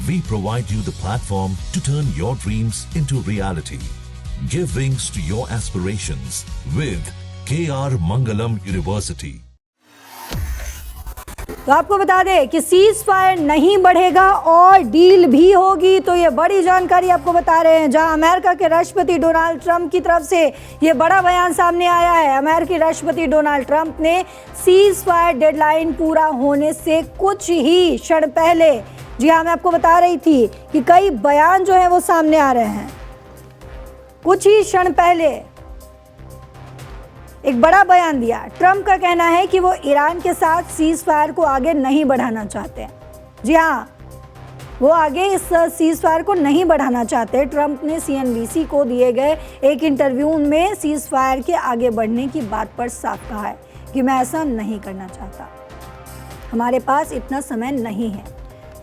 We provide you the platform to turn your dreams into reality. Give wings to your aspirations with KR Mangalam University. तो आपको बता दें कि cease fire नहीं बढ़ेगा और डील भी होगी। तो ये बड़ी जानकारी आपको बता रहे हैं, जहां अमेरिका के राष्ट्रपति डोनाल्ड ट्रंप की तरफ से ये बड़ा बयान सामने आया है। अमेरिकी राष्ट्रपति डोनाल्ड ट्रंप ने सीज फायर डेडलाइन पूरा होने से कुछ ही क्षण पहले, जी हाँ, मैं आपको बता रही थी कि कई बयान जो है वो सामने आ रहे हैं। कुछ ही क्षण पहले एक बड़ा बयान दिया। ट्रंप का कहना है कि वो ईरान के साथ सीज फायर को आगे नहीं बढ़ाना चाहते। जी हाँ, वो आगे इस सीज फायर को नहीं बढ़ाना चाहते। ट्रंप ने CNBC को दिए गए एक इंटरव्यू में सीज फायर के आगे बढ़ने की बात पर साफ कहा है कि मैं ऐसा नहीं करना चाहता, हमारे पास इतना समय नहीं है।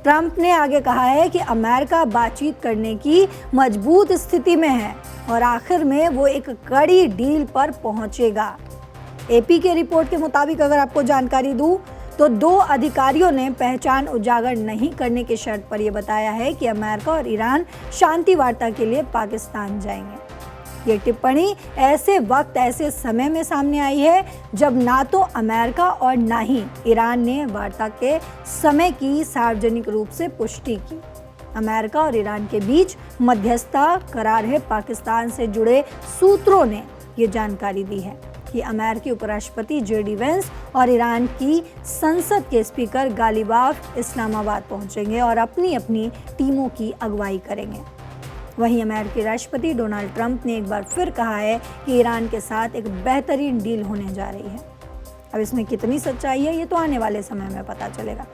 ट्रंप ने आगे कहा है कि अमेरिका बातचीत करने की मजबूत स्थिति में है और आखिर में वो एक कड़ी डील पर पहुंचेगा। AP के रिपोर्ट के मुताबिक अगर आपको जानकारी दूं तो 2 अधिकारियों ने पहचान उजागर नहीं करने की शर्त पर यह बताया है कि अमेरिका और ईरान शांति वार्ता के लिए पाकिस्तान जाएंगे। ये टिप्पणी ऐसे वक्त, ऐसे समय में सामने आई है जब ना तो अमेरिका और ना ही ईरान ने वार्ता के समय की सार्वजनिक रूप से पुष्टि की। अमेरिका और ईरान के बीच मध्यस्थता करार है। पाकिस्तान से जुड़े सूत्रों ने ये जानकारी दी है कि अमेरिकी उपराष्ट्रपति JD वेंस और ईरान की संसद के स्पीकर गालिबाफ इस्लामाबाद पहुंचेंगे और अपनी अपनी टीमों की अगुवाई करेंगे। वहीं अमेरिकी राष्ट्रपति डोनाल्ड ट्रंप ने एक बार फिर कहा है कि ईरान के साथ एक बेहतरीन डील होने जा रही है। अब इसमें कितनी सच्चाई है ये तो आने वाले समय में पता चलेगा।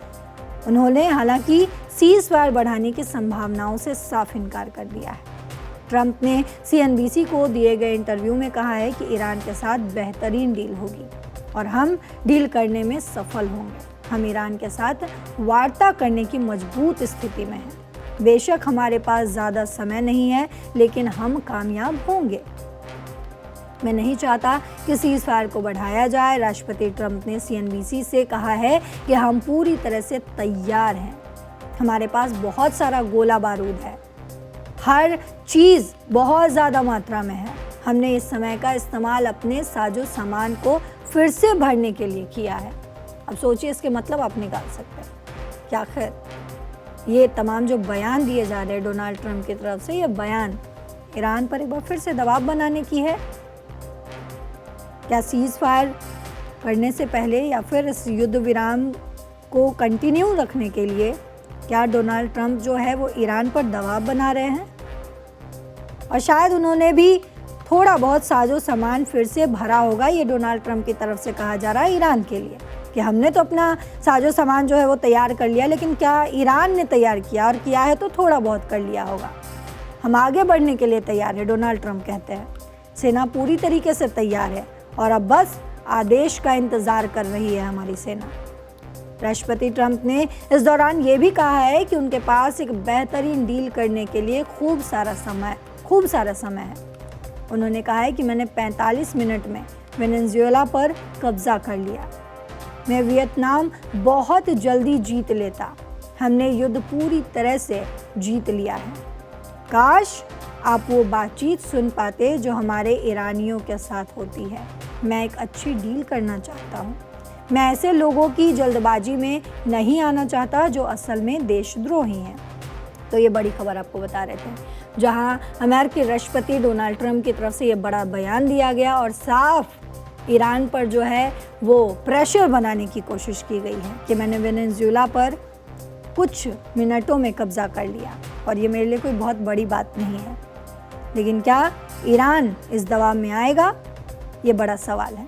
उन्होंने हालांकि सीज फायर बढ़ाने की संभावनाओं से साफ इनकार कर दिया है। ट्रंप ने CNBC को दिए गए इंटरव्यू में कहा है कि ईरान के साथ बेहतरीन डील होगी और हम डील करने में सफल होंगे। हम ईरान के साथ वार्ता करने की मजबूत स्थिति में हैं। बेशक हमारे पास ज़्यादा समय नहीं है, लेकिन हम कामयाब होंगे। मैं नहीं चाहता कि सीज फायर को बढ़ाया जाए। राष्ट्रपति ट्रंप ने CNBC से कहा है कि हम पूरी तरह से तैयार हैं। हमारे पास बहुत सारा गोला बारूद है, हर चीज़ बहुत ज़्यादा मात्रा में है। हमने इस समय का इस्तेमाल अपने साजो सामान को फिर से भरने के लिए किया है। अब सोचिए, इसके मतलब आप निकाल सकते हैं क्या? खैर, ये तमाम जो बयान दिए जा रहे हैं डोनाल्ड ट्रंप की तरफ से, ये बयान ईरान पर एक बार फिर से दबाव बनाने की है। क्या सीज फायर करने से पहले या फिर इस युद्ध विराम को कंटिन्यू रखने के लिए क्या डोनाल्ड ट्रंप जो है वो ईरान पर दबाव बना रहे हैं? और शायद उन्होंने भी थोड़ा बहुत साजो सामान फिर से भरा होगा। ये डोनाल्ड ट्रंप की तरफ से कहा जा रहा है ईरान के लिए कि हमने तो अपना साजो सामान जो है वो तैयार कर लिया, लेकिन क्या ईरान ने तैयार किया? और किया है तो थोड़ा बहुत कर लिया होगा। हम आगे बढ़ने के लिए तैयार है, डोनाल्ड ट्रंप कहते हैं। सेना पूरी तरीके से तैयार है और अब बस आदेश का इंतज़ार कर रही है हमारी सेना। राष्ट्रपति ट्रंप ने इस दौरान ये भी कहा है कि उनके पास एक बेहतरीन डील करने के लिए खूब सारा समय है। उन्होंने कहा है कि मैंने 45 मिनट में वेनेजुएला पर कब्जा कर लिया। मैं वियतनाम बहुत जल्दी जीत लेता। हमने युद्ध पूरी तरह से जीत लिया है। काश आप वो बातचीत सुन पाते जो हमारे ईरानियों के साथ होती है। मैं एक अच्छी डील करना चाहता हूँ। मैं ऐसे लोगों की जल्दबाजी में नहीं आना चाहता जो असल में देशद्रोही हैं। तो ये बड़ी खबर आपको बता रहे थे, जहां अमेरिकी राष्ट्रपति डोनाल्ड ट्रंप की तरफ से ये बड़ा बयान दिया गया और साफ ईरान पर जो है वो प्रेशर बनाने की कोशिश की गई है कि मैंने वेनेजुएला पर कुछ मिनटों में कब्जा कर लिया और ये मेरे लिए कोई बहुत बड़ी बात नहीं है। लेकिन क्या ईरान इस दबाव में आएगा? ये बड़ा सवाल है।